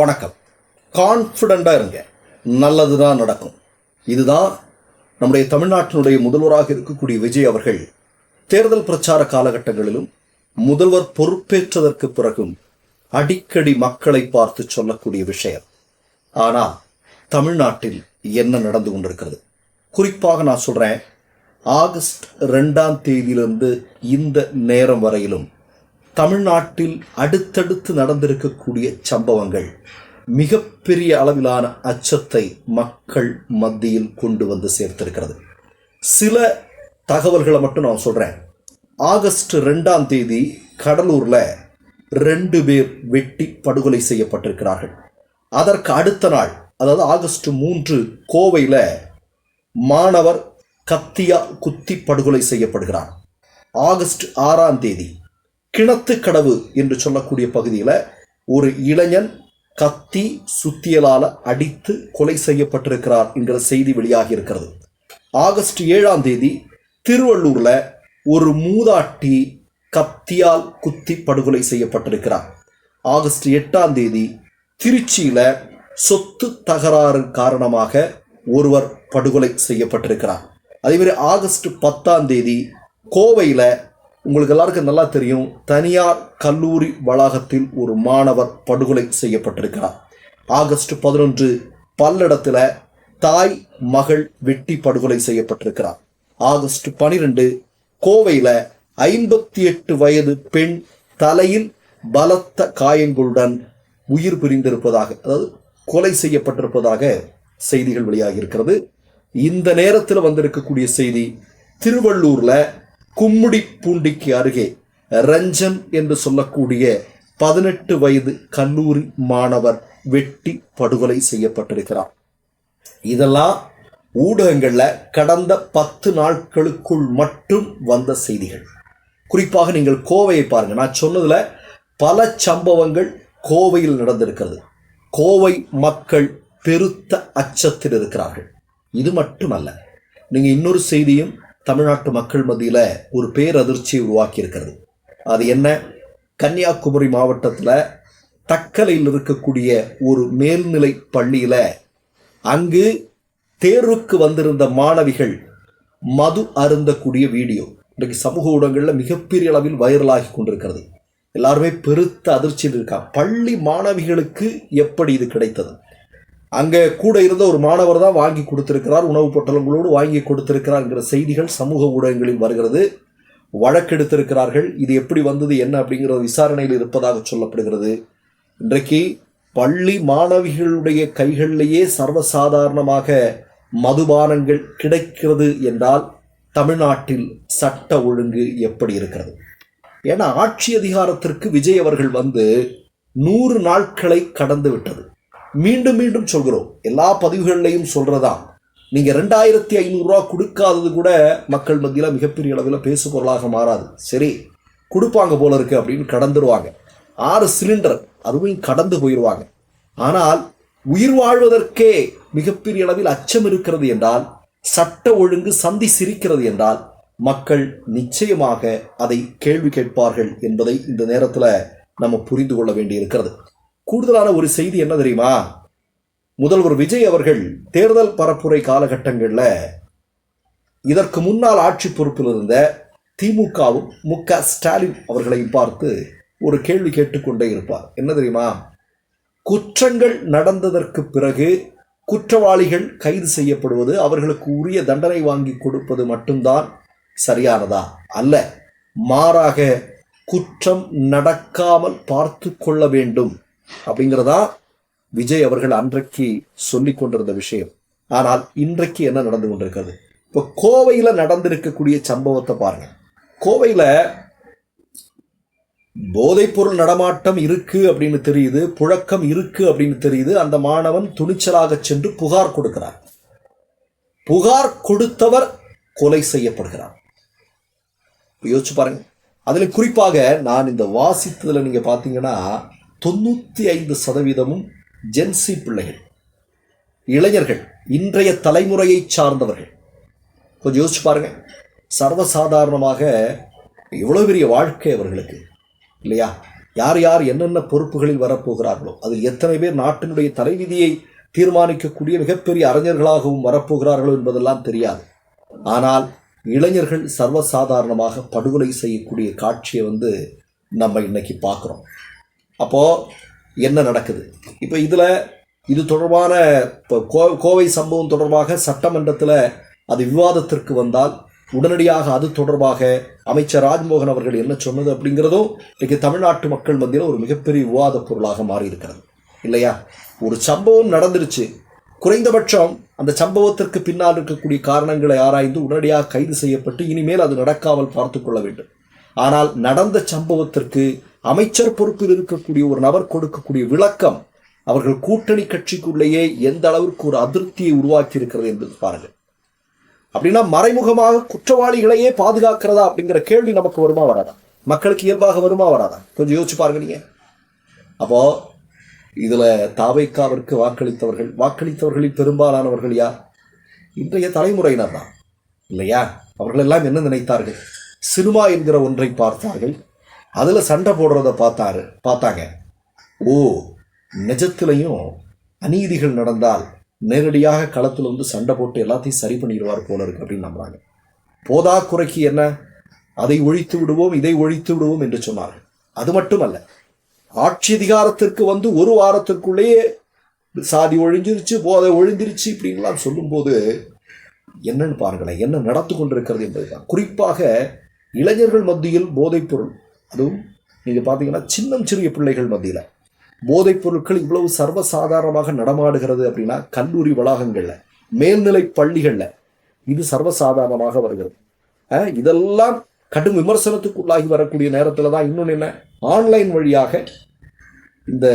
வணக்கம். கான்ஃபிடண்டாக இருங்க, நல்லது தான் நடக்கும். இதுதான் நம்முடைய தமிழ்நாட்டினுடைய முதல்வராக இருக்கக்கூடிய விஜய் அவர்கள் தேர்தல் பிரச்சார காலகட்டங்களிலும் முதல்வர் பொறுப்பேற்றதற்கு பிறகும் அடிக்கடி மக்களை பார்த்து சொல்லக்கூடிய விஷயம். ஆனால் தமிழ்நாட்டில் என்ன நடந்து கொண்டிருக்கிறது? குறிப்பாக நான் சொல்கிறேன், ஆகஸ்ட் 2ஆம் தேதியிலிருந்து இந்த நேரம் வரையிலும் தமிழ்நாட்டில் அடுத்தடுத்து நடந்திருக்கக்கூடிய சம்பவங்கள் மிகப்பெரிய அளவிலான அச்சத்தை மக்கள் மத்தியில் கொண்டு வந்து சேர்த்திருக்கிறது. சில தகவல்களை மட்டும் நான் சொல்கிறேன். ஆகஸ்ட் 2ஆம் தேதி கடலூரில் 2 பேர் வெட்டி படுகொலை செய்யப்பட்டிருக்கிறார்கள். அதற்கு அடுத்த நாள், அதாவது ஆகஸ்ட் 3, கோவையில் மாணவர் கத்தியால் குத்தி படுகொலை செய்யப்படுகிறார். ஆகஸ்ட் 6ஆம் தேதி கிணத்துக்கடவு என்று சொல்லக்கூடிய பகுதியில் ஒரு இளைஞன் கத்தி சுத்தியலால் அடித்து கொலை செய்யப்பட்டிருக்கிறார் என்கிற செய்தி வெளியாகி இருக்கிறது. ஆகஸ்ட் 7ஆம் தேதி திருவள்ளூரில் ஒரு மூதாட்டி கத்தியால் குத்தி படுகொலை செய்யப்பட்டிருக்கிறார். ஆகஸ்ட் 8ஆம் தேதி திருச்சியில் சொத்து தகராறு காரணமாக ஒருவர் படுகொலை செய்யப்பட்டிருக்கிறார். அதேமாதிரி ஆகஸ்ட் 10ஆம் தேதி கோவையில் உங்களுக்கு எல்லாருக்கும் நல்லா தெரியும், தனியார் கல்லூரி வளாகத்தில் ஒரு மாணவர் படுகொலை செய்யப்பட்டிருக்கிறார். ஆகஸ்ட் 11 பல்லடத்தில் தாய் மகள் வெட்டி படுகொலை செய்யப்பட்டிருக்கிறார். ஆகஸ்ட் 12 கோவையில் 58 வயது பெண் தலையில் பலத்த காயங்களுடன் உயிர் பிரிந்திருப்பதாக, அதாவது கொலை செய்யப்பட்டிருப்பதாக செய்திகள் வெளியாகி இருக்கிறது. இந்த நேரத்தில் வந்திருக்கக்கூடிய செய்தி, திருவள்ளூரில் கும்மிடிப்பூண்டிக்கு அருகே ரஞ்சன் என்று சொல்லக்கூடிய 18 வயது கல்லூரி மாணவர் வெட்டி படுகொலை செய்யப்பட்டிருக்கிறார். இதெல்லாம் ஊடகங்களில் கடந்த 10 நாட்களுக்குள் மட்டும் வந்த செய்திகள். குறிப்பாக நீங்கள் கோவையை பாருங்கள். நான் சொன்னதில் பல சம்பவங்கள் கோவையில் நடந்திருக்கிறது. கோவை மக்கள் பெருத்த அச்சத்தில் இருக்கிறார்கள். இது மட்டுமல்ல, நீங்கள் இன்னொரு செய்தியும் தமிழ்நாட்டு மக்கள் மத்தியில் ஒரு பேரதிர்ச்சியை உருவாக்கி இருக்கிறது. அது என்ன? கன்னியாகுமரி மாவட்டத்தில் தக்கலையில் இருக்கக்கூடிய ஒரு மேல்நிலை பள்ளியில் அங்கு தேர்வுக்கு வந்திருந்த மாணவிகள் மது அருந்தக்கூடிய வீடியோ இன்றைக்கு சமூக ஊடகங்களில் மிகப்பெரிய அளவில் வைரலாகி கொண்டிருக்கிறது. எல்லாருமே பெருத்த அதிர்ச்சியில் இருக்காங்க. பள்ளி மாணவிகளுக்கு எப்படி இது கிடைத்தது? அங்கே கூட இருந்த ஒரு மாணவர் தான் வாங்கி கொடுத்திருக்கிறார், உணவு பொட்டலங்களோடு வாங்கி கொடுத்திருக்கிறார் என்கிற செய்திகள் சமூக ஊடகங்களில் வருகிறது. வழக்கெடுத்திருக்கிறார்கள். இது எப்படி வந்தது என்ன அப்படிங்கிற விசாரணையில் இருப்பதாக சொல்லப்படுகிறது. இன்றைக்கு பள்ளி மாணவிகளுடைய கைகளிலேயே சர்வசாதாரணமாக மதுபானங்கள் கிடைக்கிறது என்றால் தமிழ்நாட்டில் சட்ட ஒழுங்கு எப்படி இருக்கிறது? ஏன்னா ஆட்சி அதிகாரத்திற்கு விஜய் அவர்கள் வந்து 100 நாட்களை கடந்து விட்டது. மீண்டும் மீண்டும் சொல்கிறோம், எல்லா பதிவுகள்லையும் சொல்றதா, நீங்கள் 2500 ரூபா கொடுக்காதது கூட மக்கள் மத்தியில் மிகப்பெரிய அளவில் பேசு பொருளாக மாறாது. சரி, கொடுப்பாங்க போல இருக்கு அப்படின்னு கடந்துருவாங்க. 6 சிலிண்டர் அதுவும் கடந்து போயிடுவாங்க. ஆனால் உயிர் வாழ்வதற்கே மிகப்பெரிய அளவில் அச்சம் இருக்கிறது என்றால், சட்ட ஒழுங்கு சந்தி சிரிக்கிறது என்றால் மக்கள் நிச்சயமாக அதை கேள்வி கேட்பார்கள் என்பதை இந்த நேரத்தில் நம்ம புரிந்து கொள்ள வேண்டியிருக்கிறது. கூடுதலான ஒரு செய்தி என்ன தெரியுமா? முதல்வர் விஜய் அவர்கள் தேர்தல் பரப்புரை காலகட்டங்களில் இதற்கு முன்னால் ஆட்சி பொறுப்பில் இருந்த திமுகவும் மு.க. ஸ்டாலின் அவர்களையும் பார்த்து ஒரு கேள்வி கேட்டுக்கொண்டே இருப்பார். என்ன தெரியுமா? குற்றங்கள் நடந்ததற்கு பிறகு குற்றவாளிகள் கைது செய்யப்படுவது, அவர்களுக்கு உரிய தண்டனை வாங்கி கொடுப்பது மட்டும்தான் சரியானதா? அல்ல, மாறாக குற்றம் நடக்காமல் பார்த்து கொள்ள வேண்டும் அப்படிங்கிறதா விஜய் அவர்கள் அன்றைக்கு சொல்லி கொண்டிருந்த விஷயம். ஆனால் இன்றைக்கு என்ன நடந்து கொண்டிருக்கிறது? இப்போ கோவையில் நடந்திருக்கக்கூடிய சம்பவத்தை பாருங்க. கோவையில் போதைப்பொருள் நடமாட்டம் இருக்கு அப்படின்னு தெரியுது, புழக்கம் இருக்கு அப்படின்னு தெரியுது. அந்த மாணவன் துணிச்சலாக சென்று புகார் கொடுக்கிறார். புகார் கொடுத்தவர் கொலை செய்யப்படுகிறார். யோசிச்சு பாருங்க. அதில் குறிப்பாக நான் இந்த வாசித்ததில் நீங்கள் பார்த்தீங்கன்னா 95% ஜென்சி பிள்ளைகள், இளைஞர்கள், இன்றைய தலைமுறையை சார்ந்தவர்கள். கொஞ்சம் யோசிச்சு பாருங்க. சர்வசாதாரணமாக இவ்வளோ பெரிய வாழ்க்கை அவர்களுக்கு இல்லையா? யார் யார் என்னென்ன பொறுப்புகளில் வரப்போகிறார்களோ, அதில் எத்தனை பேர் நாட்டினுடைய தலைவிதியை தீர்மானிக்கக்கூடிய மிகப்பெரிய அறிஞர்களாகவும் வரப்போகிறார்களோ என்பதெல்லாம் தெரியாது. ஆனால் இளைஞர்கள் சர்வசாதாரணமாக படுகொலை செய்யக்கூடிய காட்சியை நம்ம இன்னைக்கு பார்க்குறோம். அப்போது என்ன நடக்குது? இப்போ இது தொடர்பான இப்போ கோவை சம்பவம் தொடர்பாக சட்டமன்றத்தில் அது விவாதத்திற்கு வந்தால் உடனடியாக அது தொடர்பாக அமைச்சர் ராஜ்மோகன் அவர்கள் என்ன சொன்னது அப்படிங்கிறதும் இன்றைக்கு தமிழ்நாட்டு மக்கள் மத்தியில் ஒரு மிகப்பெரிய விவாத பொருளாக மாறி இருக்கிறது இல்லையா? ஒரு சம்பவம் நடந்துருச்சு, குறைந்தபட்சம் அந்த சம்பவத்திற்கு பின்னால் இருக்கக்கூடிய காரணங்களை ஆராய்ந்து உடனடியாக கைது செய்யப்பட்டு இனிமேல் அது நடக்காமல் பார்த்து கொள்ள வேண்டும். ஆனால் நடந்த சம்பவத்திற்கு அமைச்சர் பொறுப்பில் இருக்கக்கூடிய ஒரு நபர் கொடுக்கக்கூடிய விளக்கம் அவர்கள் கூட்டணி கட்சிக்குள்ளேயே எந்த அளவிற்கு ஒரு அதிருப்தியை உருவாக்கி இருக்கிறது என்பது பாருங்கள். அப்படின்னா மறைமுகமாக குற்றவாளிகளையே பாதுகாக்கிறதா அப்படிங்கிற கேள்வி நமக்கு வருமா வராதா? மக்களுக்கு இயல்பாக வருமா வராதா? கொஞ்சம் யோசிச்சு பாருங்க நீங்க. அப்போ இதுல தாவேக்காவிற்கு வாக்களித்தவர்களில் பெரும்பாலானவர்கள் யார்? இன்றைய தலைமுறையினர் தான் இல்லையா? அவர்கள் எல்லாம் என்ன நினைத்தார்கள்? சினிமா என்கிற ஒன்றை பார்த்தார்கள், அதுல சண்டை போடுறத பார்த்தாங்க. ஓ, நிஜத்திலையும் அநீதிகள் நடந்தால் நேரடியாக களத்தில் சண்டை போட்டு எல்லாத்தையும் சரி பண்ணிடுவார் போல இருக்கு அப்படின்னு நம்புறாங்க. போதா குறைக்கு என்ன, அதை ஒழித்து விடுவோம் இதை ஒழித்து விடுவோம் என்று சொன்னார்கள். அது மட்டுமல்ல, ஆட்சி அதிகாரத்திற்கு ஒரு வாரத்திற்குள்ளேயே சாதி ஒழிஞ்சிருச்சு, போதை ஒழிஞ்சிருச்சு இப்படின்லாம் சொல்லும்போது என்னன்னு பாருங்களேன், என்ன நடந்து கொண்டிருக்கிறது என்பதுதான். குறிப்பாக இளைஞர்கள் மத்தியில் போதைப் பொருள், அதுவும் நீங்க பார்த்தீங்கன்னா சின்னம் சிறிய பிள்ளைகள் மத்தியில் போதைப் பொருட்கள் இவ்வளவு சர்வசாதாரணமாக நடமாடுகிறது அப்படின்னா கல்லூரி வளாகங்கள்ல, மேல்நிலை பள்ளிகள்ல இது சர்வசாதாரணமாக வருகிறது. இதெல்லாம் கடும் விமர்சனத்துக்குள்ளாகி வரக்கூடிய நேரத்தில் தான் இன்னொன்று என்ன, ஆன்லைன் வழியாக இந்த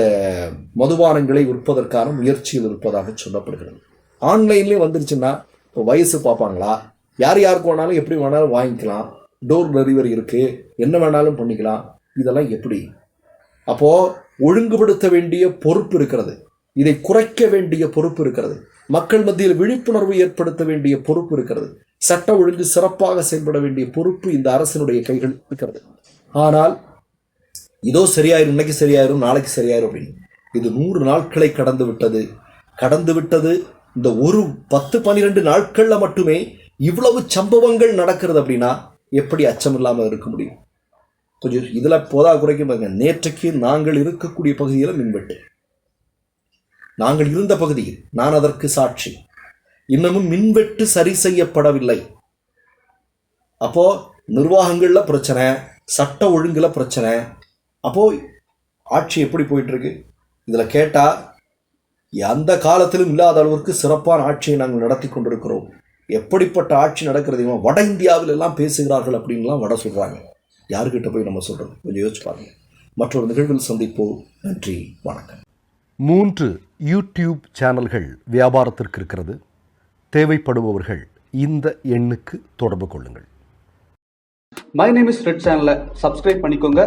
மதுபானங்களை விற்பதற்கான முயற்சியில் இருப்பதாக சொல்லப்படுகிறது. ஆன்லைன்லேயே வந்துருச்சுன்னா இப்போ வயசு பார்ப்பாங்களா? யார் யாருக்கு வேணாலும் எப்படி வேணாலும் வாங்கிக்கலாம், டோர் டெலிவரி இருக்கு, என்ன வேணாலும் பண்ணிக்கலாம். இதெல்லாம் எப்படி? அப்போ ஒழுங்குபடுத்த வேண்டிய பொறுப்பு இருக்கிறது, இதை குறைக்க வேண்டிய பொறுப்பு இருக்கிறது, மக்கள் மத்தியில் விழிப்புணர்வு ஏற்படுத்த வேண்டிய பொறுப்பு இருக்கிறது, சட்ட ஒழுங்கு சிறப்பாக செயல்பட வேண்டிய பொறுப்பு இந்த அரசினுடைய கைகள் இருக்கிறது. ஆனால் இதோ சரியாயிரும், இன்னைக்கு சரியாயிரும், நாளைக்கு சரியாயிரும் அப்படின்னு இது 100 நாட்களை கடந்து விட்டது. இந்த ஒரு 10-12 நாட்கள்ல மட்டுமே இவ்வளவு சம்பவங்கள் நடக்கிறது அப்படின்னா எப்படி அச்சம் இல்லாமல் இருக்க முடியும்? கொஞ்சம் இதுல போதா குறைக்க பாருங்க. நேற்றைக்கு நாங்கள் இருக்கக்கூடிய பகுதியில் மின்வெட்டு, நாங்கள் இருந்த பகுதியில், நான் அதற்கு சாட்சி. இன்னமும் மின்வெட்டு சரி செய்யப்படவில்லை. அப்போ நிர்வாகங்கள்ல பிரச்சனை, சட்ட ஒழுங்குல பிரச்சனை. அப்போ ஆட்சி எப்படி போயிட்டு இருக்கு? இதுல கேட்டா எந்த காலத்திலும் இல்லாத அளவிற்கு சிறப்பான ஆட்சியை நாங்கள் நடத்தி கொண்டிருக்கிறோம். எப்படிப்பட்ட ஆட்சி நடக்கிறது? வட இந்தியாவில் எல்லாம் பேசுகிறார்கள் அப்படின்லாம் வட சொல்றாங்க. யாருக்கிட்ட போய் நம்ம சொல்றது? கொஞ்சம் யோசிச்சு பாருங்க. மற்றொரு நிகழ்வில் சந்திப்போம். நன்றி, வணக்கம். 3 யூடியூப் சேனல்கள் வியாபாரத்திற்கு இருக்கிறது. தேவைப்படுபவர்கள் இந்த எண்ணுக்கு தொடர்பு கொள்ளுங்கள். மை நேம் இஸ் ரெட் சேனலை சப்ஸ்கிரைப் பண்ணிக்கோங்க.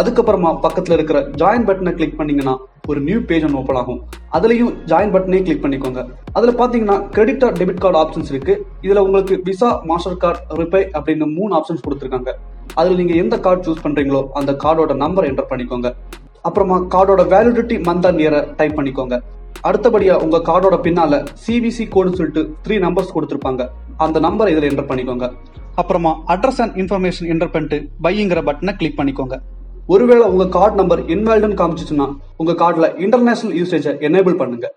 அதுக்கப்புறமா பக்கத்தில் இருக்கிற ஜாயின் பட்டனை கிளிக் பண்ணீங்கன்னா ஒரு நியூ பேஜ் ஒன்று ஓப்பன் ஆகும். அதுலேயும் ஜாயின் பட்டனே கிளிக் பண்ணிக்கோங்க. அதில் பார்த்தீங்கன்னா credit card, debit card options இருக்கு. இதில் உங்களுக்கு விசா, மாஸ்டர் கார்டு, ரிப்பே அப்படின்னு 3 ஆப்ஷன்ஸ் கொடுத்துருக்காங்க. அதில் நீங்கள் எந்த கார்டு சூஸ் பண்ணுறீங்களோ அந்த கார்டோட நம்பர் என்டர் பண்ணிக்கோங்க. அப்புறமா கார்டோட வேலிடிட்டி மந்த் அண்ட் இயரை டைப் பண்ணிக்கோங்க. அடுத்தபடியாக உங்கள் கார்டோட பின்னால் CVC கோடுன்னு சொல்லிட்டு 3 நம்பர்ஸ் கொடுத்துருப்பாங்க. அந்த நம்பரை இதில் என்டர் பண்ணிக்கோங்க. அப்புறமா அட்ரஸ் அண்ட் இன்ஃபர்மேஷன் என்டர் பண்ணிட்டு பைங்கிற பட்டனை கிளிக் பண்ணிக்கோங்க. ஒருவேளை உங்கள் கார்டு நம்பர் இன்வாலிட்னு காமிச்சிச்சுன்னா உங்கள் கார்டில் இன்டர்நேஷனல் யூசேஜை எனேபிள் பண்ணுங்க.